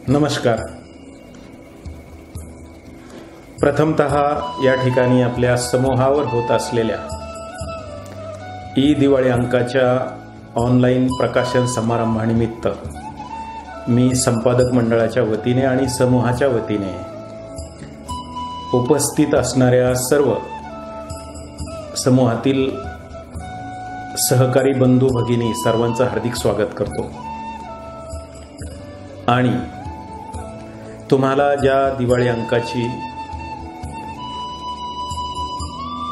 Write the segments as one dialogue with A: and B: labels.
A: नमस्कार। प्रथमतः या ठिकाणी आपल्या समूहावर होत असलेल्या ई दिवाळी अंकाच्या ऑनलाईन प्रकाशन समारंभानिमित्त मी संपादक मंडळाच्या वतीने आणि समूहाच्या वतीने उपस्थित असणाऱ्या सर्व समूहातील सहकारी बंधू भगिनी सर्वांचं हार्दिक स्वागत करतो। आणि तुम्हाला ज्या दिवाळी अंकाची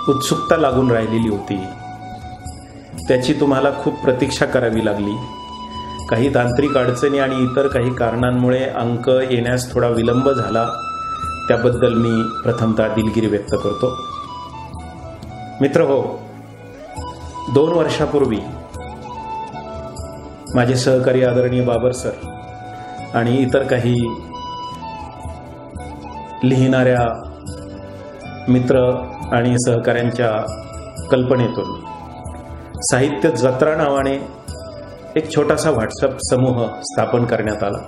A: उत्सुकता लागून राहिलेली होती त्याची तुम्हाला खूप प्रतीक्षा करावी लागली। काही तांत्रिक अडचणी आणि इतर काही कारणांमुळे अंक येण्यास थोडा विलंब झाला, त्याबद्दल मी प्रथमतः दिलगिरी व्यक्त करतो। मित्रहो, 2 वर्षापूर्वी माझे सहकारी आदरणीय बाबर सर आणि इतर काही लिहिणाऱ्या मित्र आणि सहकाऱ्यांच्या कल्पनेतून साहित्य जत्रा नावाने एक छोटासा व्हॉट्सअप समूह स्थापन करण्यात आला।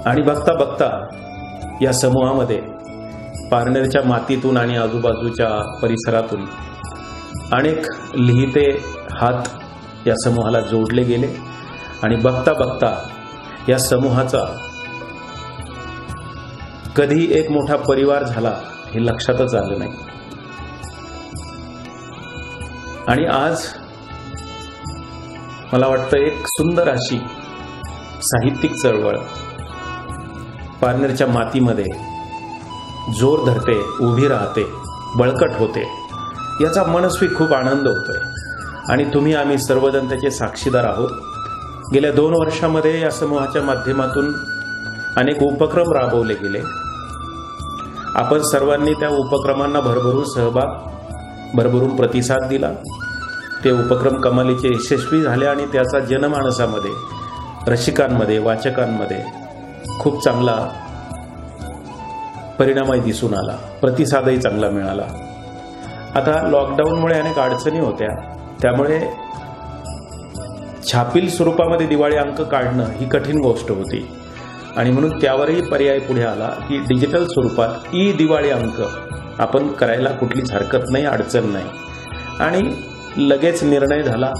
A: आणि बघता बघता या समूहामध्ये पारनेरच्या मातीतून आणि आजूबाजूच्या परिसरातून अनेक लिहिते हात या समूहाला जोडले गेले आणि बघता बघता या समूहाचा कधी एक मोठा परिवार झाला हे लक्षातच आलं नाही। आणि आज मला वाटतं एक सुंदर अशी साहित्यिक चळवळ पारनेरच्या मातीमध्ये जोर धरते, उभी राहते, बळकट होते, याचा मनस्वी खूप आनंद होतोय। आणि तुम्ही आम्ही सर्वजण त्याचे साक्षीदार आहोत। गेल्या 2 वर्षामध्ये या समूहाच्या माध्यमातून अनेक उपक्रम राबवले गेले। आपण सर्वांनी त्या उपक्रमांना भरभरून सहभाग, भरभरून प्रतिसाद दिला। ते उपक्रम कमालीचे यशस्वी झाले आणि त्याचा जनमानसामध्ये, रसिकांमध्ये, वाचकांमध्ये खूप चांगला परिणामही दिसून आला, प्रतिसादही चांगला मिळाला। आता लॉकडाऊनमुळे अनेक अडचणी होत्या, त्यामुळे छापील स्वरूपामध्ये दिवाळी अंक काढणं ही कठीण गोष्ट होती आणि म्हणून त्यावरही पर्याय पुढे आला की डिजिटल स्वरूपात ई दिवाळी अंक आपण करायला कुठलीच हरकत नाही, अडचण नाही। आणि लगेच निर्णय झाला,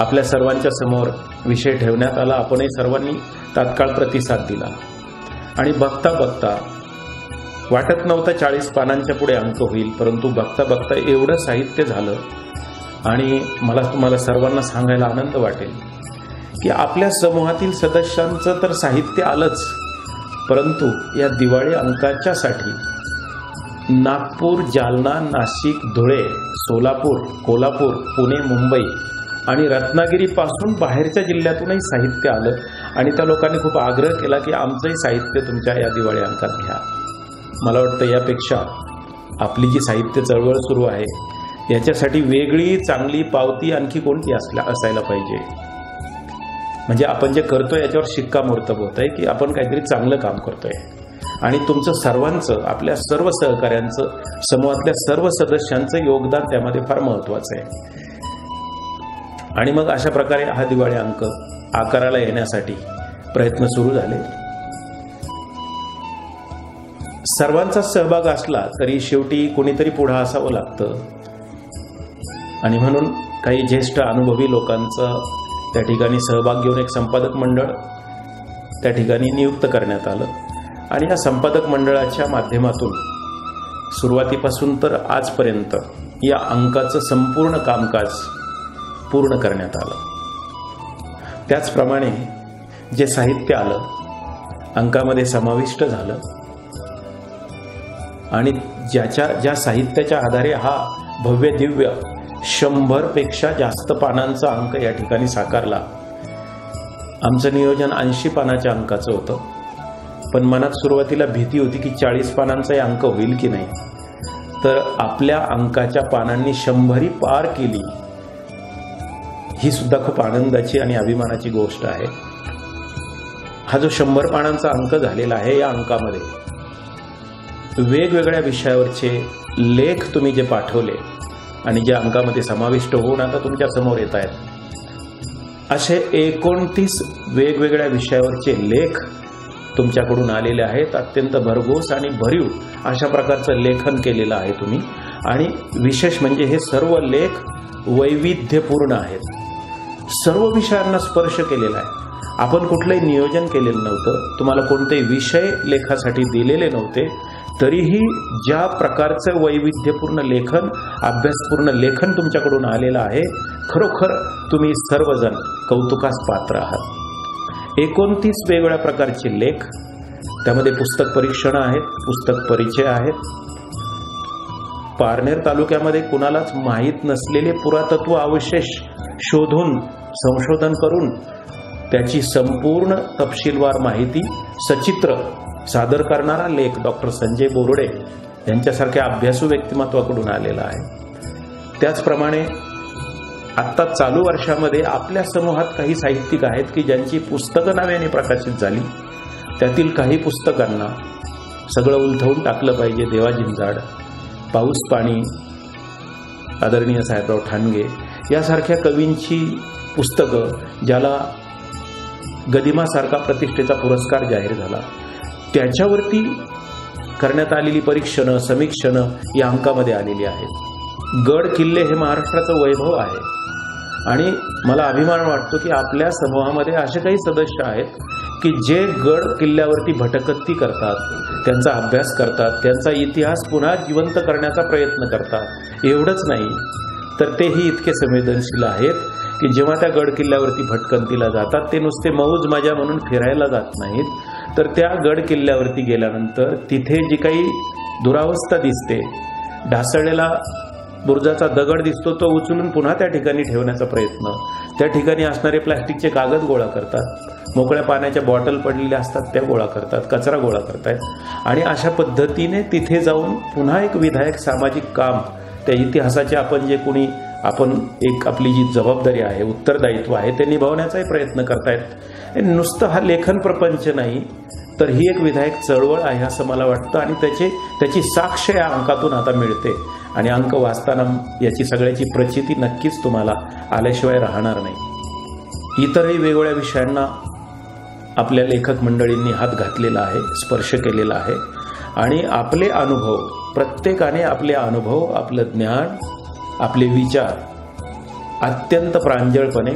A: आपल्या सर्वांच्या समोर विषय ठेवण्यात आला, आपणही सर्वांनी तात्काळ प्रतिसाद दिला। आणि बघता बघता वाटत नव्हतं 40 पानांच्या पुढे अंक होईल, परंतु बघता बघता एवढं साहित्य झालं। आणि मला तुम्हाला सर्वांना सांगायला आनंद वाटेल की आपल्या समूहातील सदस्यांचं तर साहित्य आलंच, परंतु या दिवाळी अंकाच्यासाठी नागपूर, जालना, नाशिक, धुळे, सोलापूर, कोल्हापूर, पुणे, मुंबई आणि रत्नागिरीपासून बाहेरच्या जिल्ह्यातूनही साहित्य आलं। आणि त्या लोकांनी खूप आग्रह केला की आमचंही साहित्य तुमच्या या दिवाळी अंकात घ्या। मला वाटतं यापेक्षा आपली जी साहित्य चळवळ सुरू आहे याच्यासाठी वेगळी चांगली पावती आणखी कोणती असायला पाहिजे। म्हणजे आपण जे करतोय याच्यावर शिक्कामोर्तब होत आहे की आपण काहीतरी चांगलं काम करतोय। आणि तुमचं सर्वांचं, आपल्या सर्व सहकाऱ्यांचं, समूहातल्या सर्व सदस्यांचं योगदान त्यामध्ये फार महत्त्वाचं आहे। आणि मग अशा प्रकारे हा दिवाळी अंक आकाराला येण्यासाठी प्रयत्न सुरू झाले। सर्वांचा सहभाग असला तरी शेवटी कोणीतरी पुढे असावं लागतं आणि म्हणून काही ज्येष्ठ अनुभवी लोकांचा त्या ठिकाणी सहभाग घेऊन एक संपादक मंडळ त्या ठिकाणी नियुक्त करण्यात आलं। आणि या संपादक मंडळाच्या माध्यमातून सुरुवातीपासून तर आजपर्यंत या अंकाचं संपूर्ण कामकाज पूर्ण करण्यात आलं। त्याचप्रमाणे जे साहित्य आलं अंकामध्ये समाविष्ट झालं आणि ज्या साहित्याच्या आधारे हा भव्य दिव्य 100 पेक्षा जास्त पानांचा अंक या ठिकाणी साकारला। आमचं नियोजन 80 पानाच्या अंकाचं होतं, पण मनात सुरुवातीला भीती होती की 40 पानांचा अंक होईल की नाही। तर आपल्या अंकाच्या पानांनी 100 पार केली, ही सुद्धा खूप आनंदाची आणि अभिमानाची गोष्ट आहे। हा जो 100 पानांचा अंक झालेला आहे, या अंकामध्ये वेगवेगळ्या विषयावरचे लेख तुम्ही जे पाठवले आणि ज्या अंकामध्ये समाविष्ट होऊन आता तुमच्या समोर येत आहेत, असे 29 वेगवेगळ्या विषयावरचे लेख तुमच्याकडून आलेले आहेत. अत्यंत भरघोस आणि भरीव अशा प्रकारचं लेखन केलेलं आहे तुम्ही. आणि विशेष म्हणजे हे सर्व लेख वैविध्यपूर्ण आहेत. सर्व विषयांना स्पर्श केलेला आहे. आपण कुठलंही नियोजन केलेलं नव्हतं, तुम्हाला कोणतेही विषय लेखासाठी दिलेले नव्हते, तरीही ज्या प्रकारचं वैविध्यपूर्ण लेखन, अभ्यासपूर्ण लेखन तुमच्याकडून आलेलं आहे, खरोखर तुम्ही सर्वजण कौतुकास पात्र आहात. 29 वेगवेगळ्या प्रकारचे लेख, त्यामध्ये पुस्तक परीक्षणं आहेत, पुस्तक परिचय आहेत. पारनेर तालुक्यामध्ये कुणालाच माहीत नसलेले पुरातत्व अवशेष शोधून संशोधन करून त्याची संपूर्ण तपशीलवार माहिती सचित्र सादर करणारा लेख डॉक्टर संजय बोर्डे यांच्यासारख्या अभ्यासू व्यक्तिमत्वाकडून आलेला आहे. त्याचप्रमाणे आत्ता चालू वर्षामध्ये आपल्या समूहात काही साहित्यिक आहेत की ज्यांची पुस्तकं नव्याने प्रकाशित झाली. त्यातील काही पुस्तकांना सगळं उलथवून टाकलं पाहिजे. देवा जिंजाड, पाऊस पाणी, आदरणीय साहेबराव ठाणगे यासारख्या कवींची पुस्तकं, ज्याला गदिमासारखा प्रतिष्ठेचा पुरस्कार जाहीर झाला, त्याच्यावरती करण्यात आलेली परीक्षणं, समीक्षणं या अंकामध्ये आलेली आहेत. गड किल्ले हे महाराष्ट्राचं वैभव आहे आणि मला अभिमान वाटतो की आपल्या समूहामध्ये असे काही सदस्य आहेत की जे गड किल्ल्यावरती भटकंती करतात, त्यांचा अभ्यास करतात, त्यांचा इतिहास पुन्हा जिवंत करण्याचा प्रयत्न करतात. एवढंच नाही तर तेही इतके संवेदनशील आहेत की जेव्हा त्या गड किल्ल्यावरती भटकंतीला जातात, ते नुसते मौज मजा म्हणून फिरायला जात नाहीत, तर त्या गड किल्ल्यावरती गेल्यानंतर तिथे जी काही दुरावस्था दिसते, ढासळलेला बुर्जाचा दगड दिसतो, तो उचलून पुन्हा त्या ठिकाणी ठेवण्याचा प्रयत्न, त्या ठिकाणी असणारे प्लास्टिकचे कागद गोळा करतात, मोकळ्या पाण्याच्या बॉटल पडलेल्या असतात त्या गोळा करतात, कचरा गोळा करतात आणि अशा पद्धतीने तिथे जाऊन पुन्हा एक विधायक सामाजिक काम, त्या इतिहासाचे आपण एक आपली जी जबाबदारी आहे, उत्तरदायित्व आहे, ते निभावण्याचाही प्रयत्न करतायत. नुसतं हा लेखन प्रपंच नाही, तर ही एक विधायक चळवळ आहे असं मला वाटतं आणि त्याची साक्ष या अंकातून आता मिळते. आणि अंक वाचताना याची सगळ्याची प्रचिती नक्कीच तुम्हाला आल्याशिवाय राहणार नाही. इतरही वेगवेगळ्या विषयांना आपल्या लेखक मंडळींनी हात घातलेला आहे, स्पर्श केलेला आहे आणि आपले अनुभव, प्रत्येकाने आपले अनुभव, आपलं ज्ञान, आपले विचार अत्यंत प्रांजळपणे,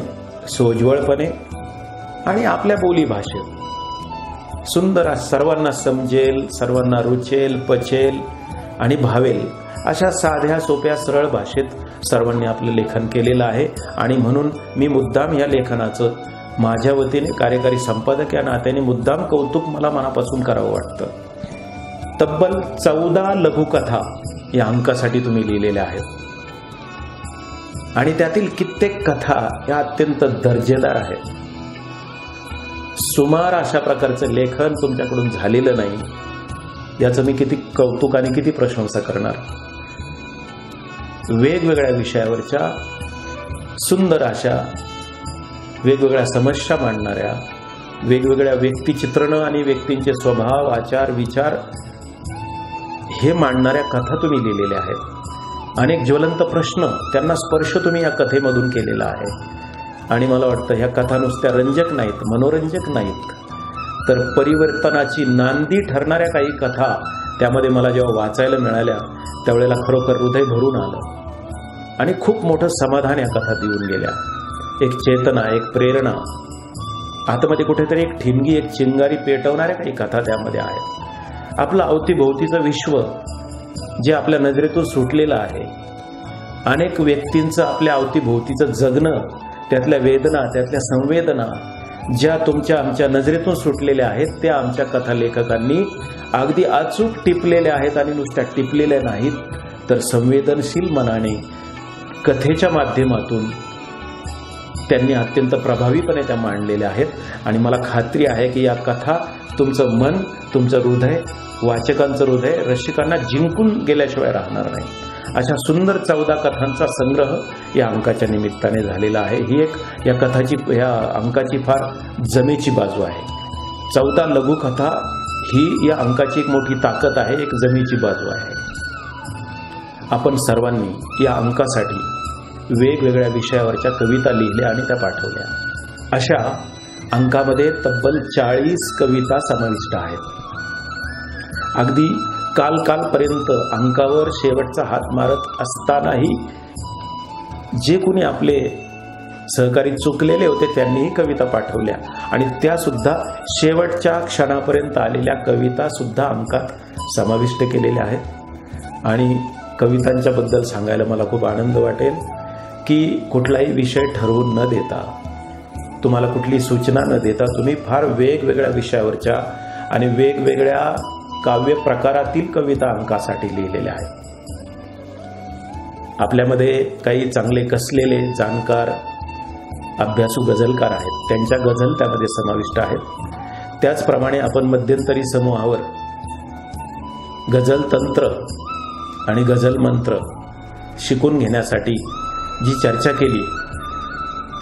A: सोज्वळपणे आणि आपल्या बोलीभाषेत सुंदर सर्वांना समजेल, सर्वांना रुचेल, पचेल आणि भावेल अशा साध्या सोप्या सरळ भाषेत सर्वांनी आपलं लेखन केलेलं आहे. आणि म्हणून मी मुद्दाम या लेखनाचं माझ्या वतीने कार्यकारी संपादक या नात्याने मुद्दाम कौतुक मला मनापासून करावं वाटतं. तब्बल 14 लघुकथा या अंकासाठी तुम्ही लिहिलेल्या आहेत आणि त्यातील कित्येक कथा या अत्यंत दर्जेदार आहेत. सुमार अशा प्रकारचं लेखन तुमच्याकडून झालेलं नाही, याचं मी किती कौतुक आणि किती प्रशंसा करणार. वेगवेगळ्या विषयावरच्या सुंदर अशा वेगवेगळ्या समस्या मांडणाऱ्या, वेगवेगळ्या व्यक्तिचित्रणं आणि व्यक्तींचे स्वभाव, आचार, विचार हे मांडणाऱ्या कथा तुम्ही लिहिलेल्या आहेत. अनेक ज्वलंत प्रश्न, त्यांना स्पर्श तुम्ही या कथेमधून केलेला आहे. आणि मला वाटतं ह्या कथा नुसत्या रंजक नाहीत, मनोरंजक नाहीत, तर परिवर्तनाची नांदी ठरणाऱ्या काही कथा त्यामध्ये मला जेव्हा वाचायला मिळाल्या त्यावेळेला खरोखर हृदय भरून आलं आणि खूप मोठं समाधान या कथा देऊन गेल्या. एक चेतना, एक प्रेरणा, आतमध्ये कुठेतरी एक ठिणगी, एक चिंगारी पेटवणाऱ्या काही कथा त्यामध्ये आहेत. आपलं अवतीभोवतीचं विश्व जे आपल्या नजरेतून सुटलेलं आहे, अनेक व्यक्तींचं आपल्या अवतीभोवतीचं जगणं, त्यातल्या वेदना, त्यातल्या संवेदना ज्या आमच्या नजरेतून सुटलेल्या आहेत, त्या आमच्या कथा लेखकांनी अगदी अचूक टिपलेल्या आहेत. आणि नुसत्या टिपलेल्या नाहीत, तर संवेदनशील मनाने कथेच्या माध्यमातून त्यांनी अत्यंत प्रभावीपणे त्या मांडलेल्या आहेत. आणि मला खात्री आहे की या कथा तुमचं मन, तुमचं हृदय, वाचकांचं हृदय, रसिकांना जिंकून गेल्याशिवाय राहणार नाही. अशा सुंदर 14 कथांचा संग्रह या अंकाच्या निमित्ताने झालेला आहे. ही एक या अंकाची फार जमेची बाजू आहे. 14 लघुकथा ही या अंकाची एक मोठी ताकद आहे, एक जमेची बाजू आहे. आपण सर्वांनी या अंकासाठी वेगवेगळ्या विषयावरच्या कविता लिहिल्या आणि त्या पाठवल्या. अशा अंकामध्ये तब्बल 40 कविता समाविष्ट आहेत. अगदी कालपर्यंत अंकावर शेवटचा हात मारत असतानाही जे कोणी आपले सहकारी चुकलेले होते त्यांनीही कविता पाठवल्या आणि त्या सुद्धा शेवटच्या क्षणापर्यंत आलेल्या कविता सुद्धा अंकात समाविष्ट केलेल्या आहेत. आणि कवितांच्या बद्दल सांगायला मला खूप आनंद वाटेल की कुठलाही विषय ठरवून न देता, तुम्हाला कुठली सूचना न देता तुम्ही फार वेगवेगळ्या विषयावरच्या आणि वेगवेगळ्या काव्य प्रकारातील कविता अंकासाठी लिहिलेल्या आहेत. आपल्यामध्ये काही चांगले कसलेले जाणकार अभ्यासू गझलकार आहेत, त्यांच्या गझल त्यामध्ये समाविष्ट आहेत. त्याचप्रमाणे आपण मध्यंतरी समूहावर गझल तंत्र आणि गझल मंत्र शिकून घेण्यासाठी जी चर्चा केली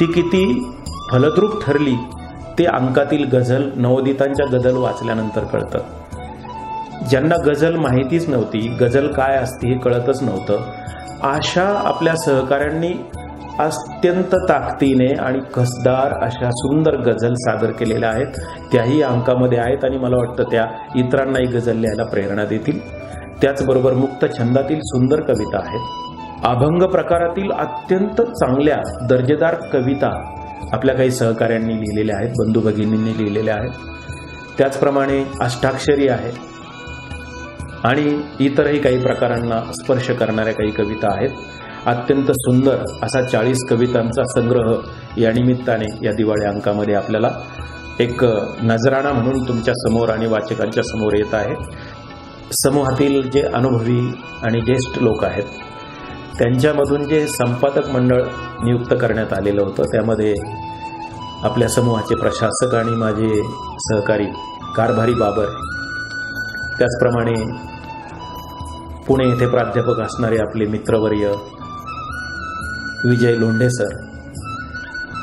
A: ती किती फलद्रूप ठरली ते अंकातील गझल नवोदितांच्या गझल वाचल्यानंतर कळतं. ज्यांना गझल माहितीच नव्हती, गझल काय असते हे कळतच नव्हतं, अशा आपल्या सहकाऱ्यांनी अत्यंत ताकदीने आणि कसदार अशा सुंदर गझल सादर केलेल्या आहेत. त्याही अंकामध्ये आहेत आणि मला वाटतं त्या इतरांनाही गझल लिहायला प्रेरणा देतील. त्याचबरोबर मुक्त छंदातील सुंदर कविता आहेत. अभंग प्रकारातील अत्यंत चांगल्या दर्जेदार कविता आपल्या काही सहकाऱ्यांनी लिहिलेल्या आहेत, बंधू भगिनींनी लिहिलेल्या आहेत. त्याचप्रमाणे अष्टाक्षरी आहे आणि इतरही काही प्रकारांना स्पर्श करणाऱ्या काही कविता आहेत. अत्यंत सुंदर असा 40 कवितांचा संग्रह या निमित्ताने या दिवाळी अंकामध्ये आपल्याला एक नजराणा म्हणून तुमच्या समोर आणि वाचकांच्या समोर येत आहे. समूहातील जे अनुभवी आणि ज्येष्ठ लोक आहेत त्यांच्यामधून जे संपादक मंडळ नियुक्त करण्यात आलेलं होतं त्यामध्ये आपल्या समूहाचे प्रशासक आणि माझे सहकारी कारभारी बाबर, त्याचप्रमाणे पुणे येथे प्राध्यापक असणारे आपले मित्रवर्य विजय लोंढे सर,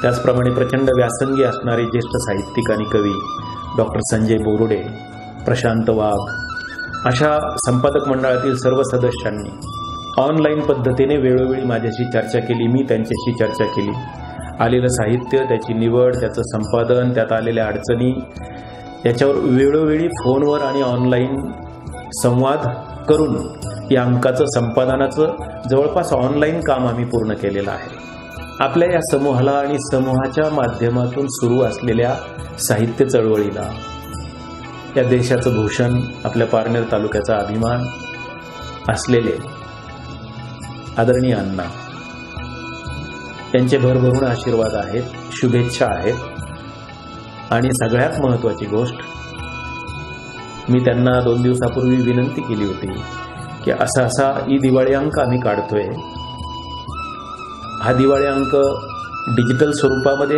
A: त्याचप्रमाणे प्रचंड व्यासंगी असणारे ज्येष्ठ साहित्यिक आणि कवी डॉक्टर संजय बोरुडे, प्रशांत वाघ, अशा संपादक मंडळातील सर्व सदस्यांनी ऑनलाईन पद्धतीने वेळोवेळी माझ्याशी चर्चा केली, मी त्यांच्याशी चर्चा केली. आलेलं साहित्य, त्याची निवड, त्याचं संपादन, त्यात आलेल्या अडचणी याच्यावर वेळोवेळी फोनवर आणि ऑनलाईन संवाद करून या अंकाचं संपादनाचं जवळपास ऑनलाईन काम आम्ही पूर्ण केलेलं आहे. आपल्या या समूहाला आणि समूहाच्या माध्यमातून सुरू असलेल्या साहित्य चळवळीला या देशाचं भूषण, आपल्या पारनेर तालुक्याचा अभिमान असलेले आदरणीय अण्णा यांचे भरभरून आशीर्वाद आहेत, शुभेच्छा आहेत. आणि सगळ्यात महत्त्वाची गोष्ट, मी त्यांना 2 दिवसापूर्वी विनंती केली होती की असा ही दिवाळी अंक आम्ही काढतोय. हा दिवाळी अंक डिजिटल स्वरूपामध्ये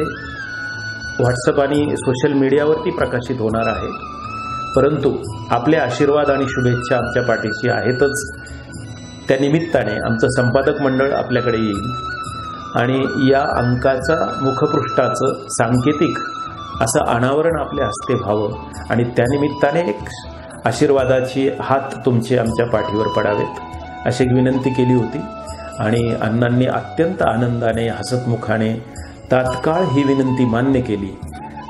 A: व्हॉट्सअप आणि सोशल मीडियावरती प्रकाशित होणार आहे, परंतु आपले आशीर्वाद आणि शुभेच्छा आमच्या पाठीशी आहेतच. त्या निमित्ताने आमचं संपादक मंडळ आपल्याकडे येईल आणि या अंकाचा मुखपृष्ठाचं सांकेतिक असं अनावरण आपल्या हस्ते व्हावं आणि त्यानिमित्ताने एक आशीर्वादाची हात तुमचे आमच्या पाठीवर पडावेत अशी विनंती केली होती. आणि अण्णांनी अत्यंत आनंदाने, हसतमुखाने तात्काळ ही विनंती मान्य केली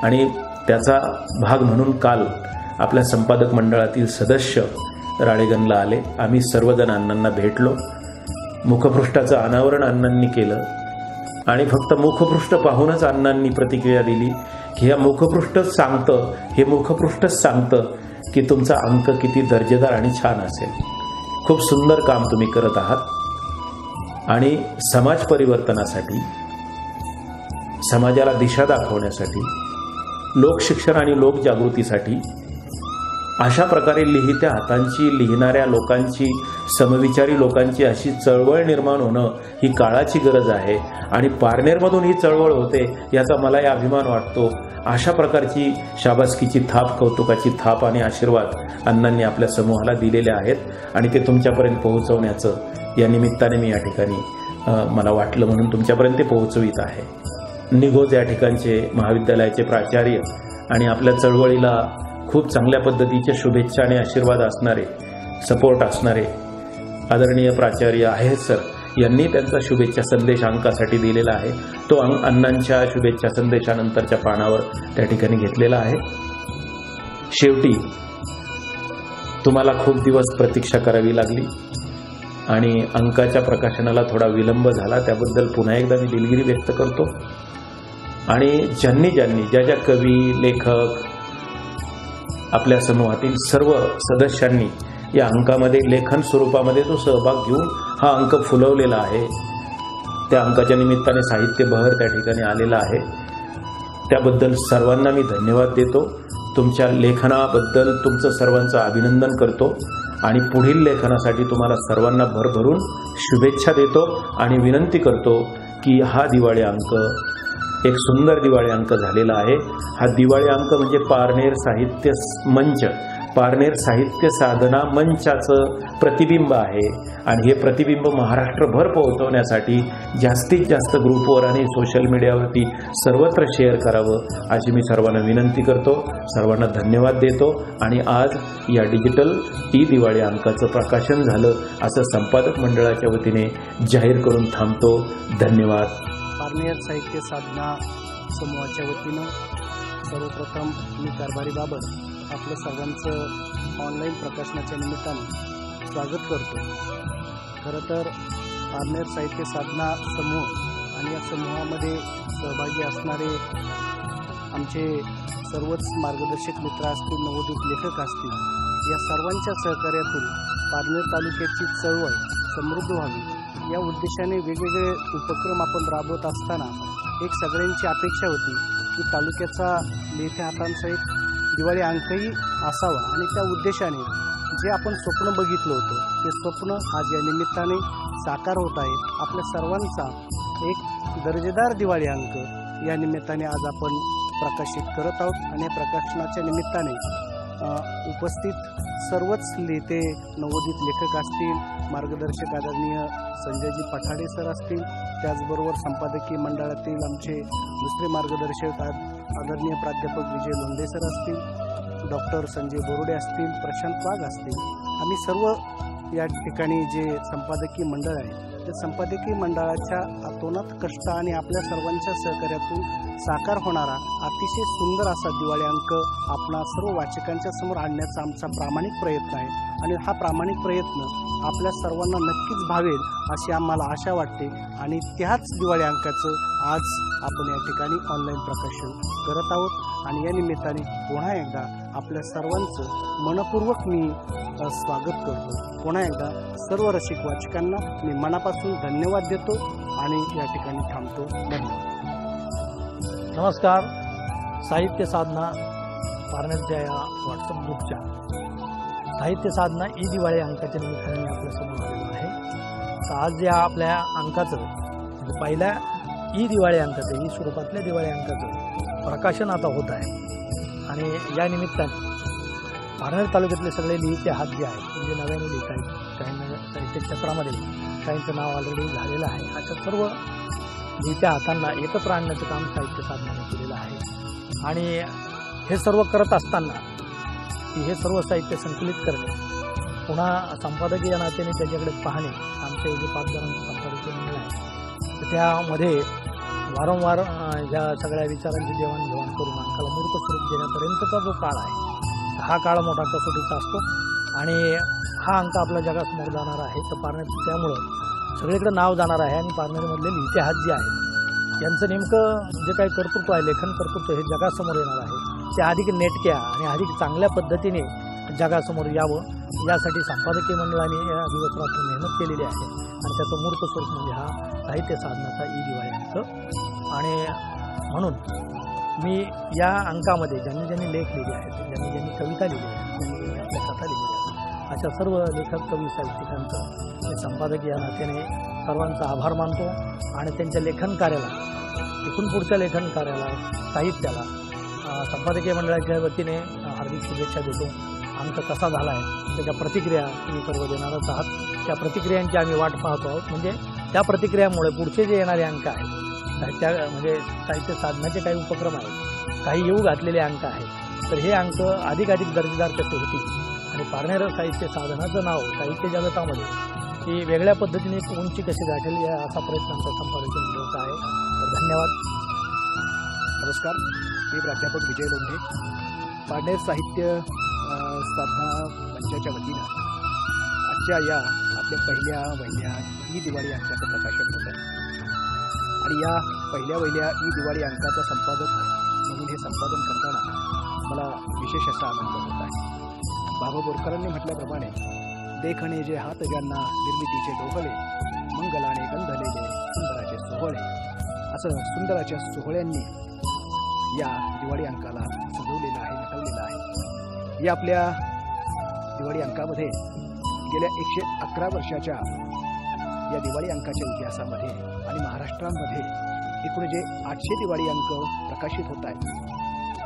A: आणि त्याचा भाग म्हणून काल आपल्या संपादक मंडळातील सदस्य राळेगणला आले. आम्ही सर्वजण अण्णांना भेटलो, मुखपृष्ठाचं अनावरण अण्णांनी केलं आणि फक्त मुखपृष्ठ पाहूनच अण्णांनी प्रतिक्रिया दिली की हे मुखपृष्ठच सांगतं की तुमचा अंक किती दर्जेदार आणि छान असेल. खूप सुंदर काम तुम्ही करत आहात आणि समाज परिवर्तनासाठी, समाजाला दिशा दाखवण्यासाठी, लोकशिक्षण आणि लोकजागृतीसाठी अशा प्रकारे लिहित्या हातांची, लिहिणाऱ्या लोकांची, समविचारी लोकांची अशी चळवळ निर्माण होणं ही काळाची गरज आहे आणि पारनेरमधून ही चळवळ होते याचा मलाही अभिमान वाटतो. अशा प्रकारची शाबासकीची थाप, कौतुकाची थाप आणि आशीर्वाद अण्णांनी आपल्या समूहाला दिलेले आहेत आणि ते तुमच्यापर्यंत पोहोचवण्याचं या निमित्ताने मी या ठिकाणी मला वाटलं म्हणून तुमच्यापर्यंत ते पोहोचवित आहे. निघोज या ठिकाणचे महाविद्यालयाचे प्राचार्य आणि आपल्या चळवळीला खूप चांगल्या पद्धतीचे शुभेच्छा आणि आशीर्वाद असणारे, सपोर्ट असणारे आदरणीय प्राचार्य आहेत सर, यांनी त्यांचा शुभेच्छा संदेश अंकासाठी दिलेला आहे. तो अण्णांच्या शुभेच्छा संदेशानंतरच्या पानावर त्या ठिकाणी घेतलेला आहे. शेवटी तुम्हाला खूप दिवस प्रतीक्षा करावी लागली आणि अंकाच्या प्रकाशनाला थोडा विलंब झाला, त्याबद्दल पुन्हा एकदा मी दिलगिरी व्यक्त करतो. आणि ज्यांनी ज्या कवी, लेखक, आपल्या समूहातील सर्व सदस्यांनी या अंकामध्ये लेखन स्वरूपामध्ये जो सहभाग घेऊन हा अंक फुलवलेला आहे, त्या अंकाच्या निमित्ताने साहित्य बहर त्या ठिकाणी आलेला आहे, त्याबद्दल सर्वांना मी धन्यवाद देतो. तुमच्या लेखनाबद्दल तुमचं सर्वांचं अभिनंदन करतो आणि पुढील लेखनासाठी तुम्हाला सर्वांना भरभरून शुभेच्छा देतो आणि विनंती करतो की हा दिवाळी अंक एक सुंदर दिवाळी अंक झालेला आहे. हा दिवाळी अंक म्हणजे पारनेर साहित्य मंच, पारनेर साहित्य साधना मंचाचं प्रतिबिंब आहे आणि हे प्रतिबिंब महाराष्ट्रभर पोहोचवण्यासाठी जास्तीत जास्त ग्रुपवर आणि सोशल मीडियावरती सर्वत्र शेअर करावं अशी मी सर्वांना विनंती करतो. सर्वांना धन्यवाद देतो आणि आज या डिजिटल दिवाळी अंकाचं प्रकाशन झालं असं संपादक मंडळाच्या वतीने जाहीर करून थांबतो. धन्यवाद.
B: पारनेर साहित्य साधना समूहाच्या वतीनं सर्वप्रथम मी कारभारी बाबर आपलं सर्वांचं ऑनलाईन प्रकाशनाच्या निमित्ताने स्वागत करतो. खरं तर पारनेर साहित्य साधना समूह आणि या समूहामध्ये सहभागी असणारे आमचे सर्वच मार्गदर्शक मित्र असतील, नवोदित लेखक असतील, या सर्वांच्या सहकार्यातून पारनेर तालुक्याची चळवळ समृद्ध व्हावी या उद्देशाने वेगवेगळे उपक्रम आपण राबवत असताना एक सगळ्यांची अपेक्षा होती की तालुक्याचा लेखी हातांचा एक दिवाळी अंकही असावा आणि त्या उद्देशाने जे आपण स्वप्न बघितलं होतं ते स्वप्न आज या निमित्ताने साकार होत आहे. आपल्या सर्वांचा एक दर्जेदार दिवाळी अंक या निमित्ताने आज आपण प्रकाशित करत आहोत आणि प्रकाशनाच्या निमित्ताने उपस्थित सर्वच नेते, नवोदित लेखक असतील, मार्गदर्शक आदरणीय संजयजी पठाडे सर असतील, त्याचबरोबर संपादकीय मंडळातील आमचे दुसरे मार्गदर्शक आदरणीय प्राध्यापक विजय लोंढे सर असतील, डॉक्टर संजय बोरुडे असतील, प्रशांत वाघ असतील, आम्ही सर्व या ठिकाणी जे संपादकीय मंडळ आहे त्या संपादकीय मंडळाच्या अतोनात कष्ट आणि आपल्या सर्वांच्या सहकार्यातून साकार होणारा अतिशय सुंदर असा दिवाळी अंक आपणा सर्व वाचकांच्या समोर आणण्याचा आमचा प्रामाणिक प्रयत्न आहे आणि हा प्रामाणिक प्रयत्न आपल्या सर्वांना नक्कीच भावेल अशी आम्हाला आशा वाटते आणि त्याच दिवाळी अंकाचं आज आपण या ठिकाणी ऑनलाईन प्रकाशन करत आहोत आणि या निमित्ताने पुन्हा एकदा आपल्या सर्वांचं मनपूर्वक मी स्वागत करतो. पुन्हा एकदा सर्व रसिक वाचकांना मी मनापासून धन्यवाद देतो आणि या ठिकाणी थांबतो. धन्यवाद.
C: नमस्कार. साहित्य साधना पारनेरच्या या व्हॉट्सअप ग्रुपच्या साहित्य साधना दिवाळी अंकाच्या निमित्ताने मी आपल्यासमोर आलेलो आहे. तर आज या आपल्या अंकाचं म्हणजे पहिल्या दिवाळी अंकाचं स्वरूपातल्या दिवाळी अंकाचं प्रकाशन आता होत आहे आणि या निमित्ताने पारनेर तालुक्यातले सगळे लिहिते हात जे आहेत म्हणजे नव्याने लिहित आहेत, काहींना साहित्य क्षेत्रामध्ये काहींचं नाव ऑलरेडी झालेलं आहे, अशा सर्व लिहित्या हातांना एकत्र आणण्याचं काम साहित्य साधनाने केलेलं आहे. आणि हे सर्व करत असताना हे सर्व साहित्य संकलित करणे, पुन्हा संपादकीय नात्याने त्याच्याकडे पाहणे, आमचे जे 5 जणांचं संपादकीय मंडळ आहे तर त्यामध्ये वारंवार या सगळ्या विचारांची देवाणघेवाण करून अंकाला मूर्त स्वरूप देण्यापर्यंतचा जो काळ आहे हा काळ मोठा कसोटीचा असतो आणि हा अंक आपल्या जगासमोर जाणार आहे. तर पारनेर त्यामुळं सगळीकडे नाव जाणार आहे आणि पारनेरमधले लिहिते हात जे आहेत यांचं नेमकं जे काही कर्तृत्व आहे, लेखन कर्तृत्व हे जगासमोर येणार आहे. ते अधिक नेटक्या आणि अधिक चांगल्या पद्धतीने जगासमोर यावं यासाठी संपादकीय मंडळाने या दिवस रात्र मेहनत केलेली आहे आणि त्याचं मूर्त स्वरूप म्हणजे हा साहित्य साधनाचा दिवाळी अंक. आणि म्हणून मी या अंकामध्ये ज्यांनी लेख लिहिले आहेत, ज्यांनी कविता लिहिली आहेत, ज्यांनी आपल्या कथा लिहिल्या आहेत, अशा सर्व लेखक, कवी, साहित्यिकांचं मी संपादकीय या नात्याने सर्वांचा आभार मानतो आणि त्यांच्या लेखन कार्याला, इथून पुढच्या लेखन कार्याला, साहित्याला संपादकीय मंडळाच्या वतीने हार्दिक शुभेच्छा देतो. अंक कसा झाला आहे त्याच्या प्रतिक्रिया तुम्ही सर्व देणारच आहात. त्या प्रतिक्रियांची आम्ही वाट पाहतो आहोत. म्हणजे त्या प्रतिक्रियामुळे पुढचे जे येणारे अंक आहेत त्या म्हणजे साहित्य साधनाचे काही उपक्रम आहेत, काही येऊ घातलेले अंक आहेत, तर हे अंक अधिक दर्जेदार कसे होतील आणि पारनेर साहित्य साधनाचं नाव साहित्य जगतामध्ये की वेगळ्या पद्धतीने एक उंची कशी गाठेल या असा प्रयत्न आमचा संपादकीय मंडळाचा आहे. तर धन्यवाद.
B: नमस्कार, मी प्राध्यापक विजय लोंढे, पारनेर साहित्य साधना मंचाच्या वतीनं आजच्या या आपल्या पहिल्या ई दिवाळी अंकाचं प्रकाशन होत आहे. आणि या पहिल्या ई दिवाळी अंकाचा संपादक म्हणून हे संपादन करताना मला विशेष असा आनंद होत आहे. बाबा बोरकरांनी म्हटल्याप्रमाणे, देखणे जे हात ज्यांना निर्मितीचे डोहळे, मंगलाने गंधलेले सुंदराचे सोहळे, असं सुंदराच्या सोहळ्यांनी या दिवाळी अंकाला सजवलेलं आहे, नटवलेलं आहे. या आपल्या दिवाळी अंकामध्ये गेल्या 111 वर्षाच्या या दिवाळी अंकाच्या इतिहासामध्ये आणि महाराष्ट्रामध्ये एकूण जे 800 दिवाळी अंक प्रकाशित होत आहेत,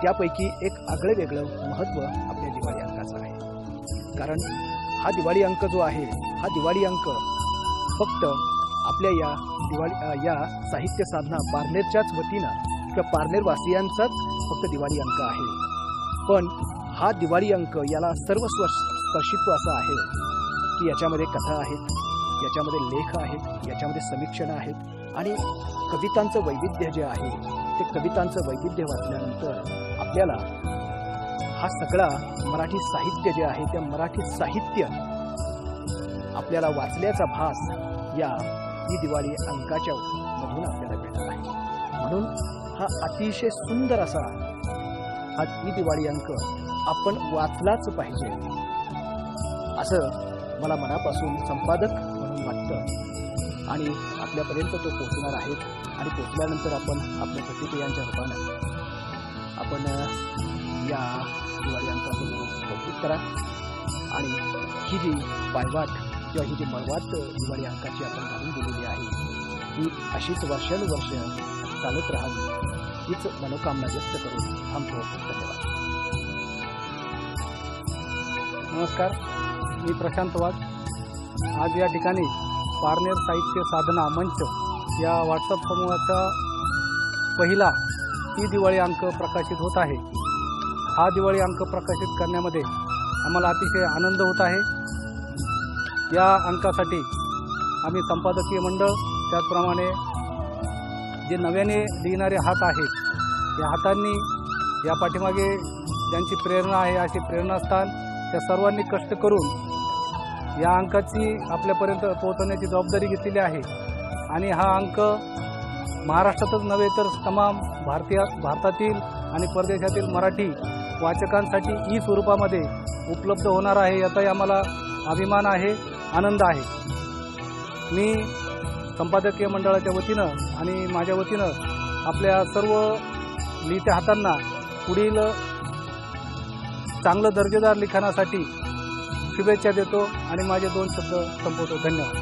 B: त्यापैकी एक आगळं वेगळं महत्त्व आपल्या दिवाळी अंकाचं आहे. कारण हा दिवाळी अंक जो आहे, हा दिवाळी अंक फक्त आपल्या या साहित्य साधना पारनेरच्याच वतीनं किंवा पारनेरवासियांचाच फक्त दिवाळी अंक आहे. पण हा दिवाळी अंक याला सर्व स्पर्शित्व असं आहे की याच्यामध्ये कथा आहेत, याच्यामध्ये लेख आहेत, याच्यामध्ये समीक्षणं आहेत आणि कवितांचं वैविध्य जे आहे ते कवितांचं वैविध्य वाचल्यानंतर आपल्याला हा सगळा मराठी साहित्य जे आहे त्या मराठी साहित्य आपल्याला वाचल्याचा भास या ही दिवाळी अंकाच्या मधून आपल्याला भेटत आहे. म्हणून हा अतिशय सुंदर असा हा ही दिवाळी अंक आपण वाचलाच पाहिजे असं मला मनापासून संपादक म्हणून वाटतं. आणि आपल्यापर्यंत तो पोहोचणार आहे आणि पोहोचल्यानंतर आपण आपल्या प्रतिक्रियांच्या रूपानं आपण या दिवाळी अंकाचं कौतुक करा. आणि ही जी पायवाट किंवा ही जी मळवाट दिवाळी अंकाची आपण घालून दिलेली आहे ही अशीच वर्षानुवर्ष चालत राहावी हीच मनोकामना व्यक्त करून थांबतो. धन्यवाद.
D: नमस्कार, मी प्रशांत वाघ. आज या ठिकाणी पारनेर साहित्य साधना मंच या व्हॉट्सअप समूहाचा पहिला ई दिवाळी अंक प्रकाशित होत आहे. हा दिवाळी अंक प्रकाशित करण्यामध्ये आम्हाला अतिशय आनंद होत आहे. या अंकासाठी आम्ही संपादकीय मंडळ, त्याचप्रमाणे जे नव्याने लिहिणारे हात आहेत, या हातांनी या पाठीमागे ज्यांची प्रेरणा आहे अशी प्रेरणास्थान त्या सर्वांनी कष्ट करून या अंकाची आपल्यापर्यंत पोहोचवण्याची जबाबदारी घेतलेली आहे. आणि हा अंक महाराष्ट्रातच नव्हे तर तमाम भारतातील आणि परदेशातील मराठी वाचकांसाठी ई स्वरूपामध्ये उपलब्ध होणार आहे याचाही आम्हाला अभिमान आहे, आनंद आहे. मी संपादकीय मंडळाच्या वतीनं आणि माझ्या वतीनं आपल्या सर्व लिहित्या हातांना पुढील चांगलं दर्जेदार लिखाणासाठी शुभेच्छा देतो आणि माझे 2 शब्द संपवतो. धन्यवाद.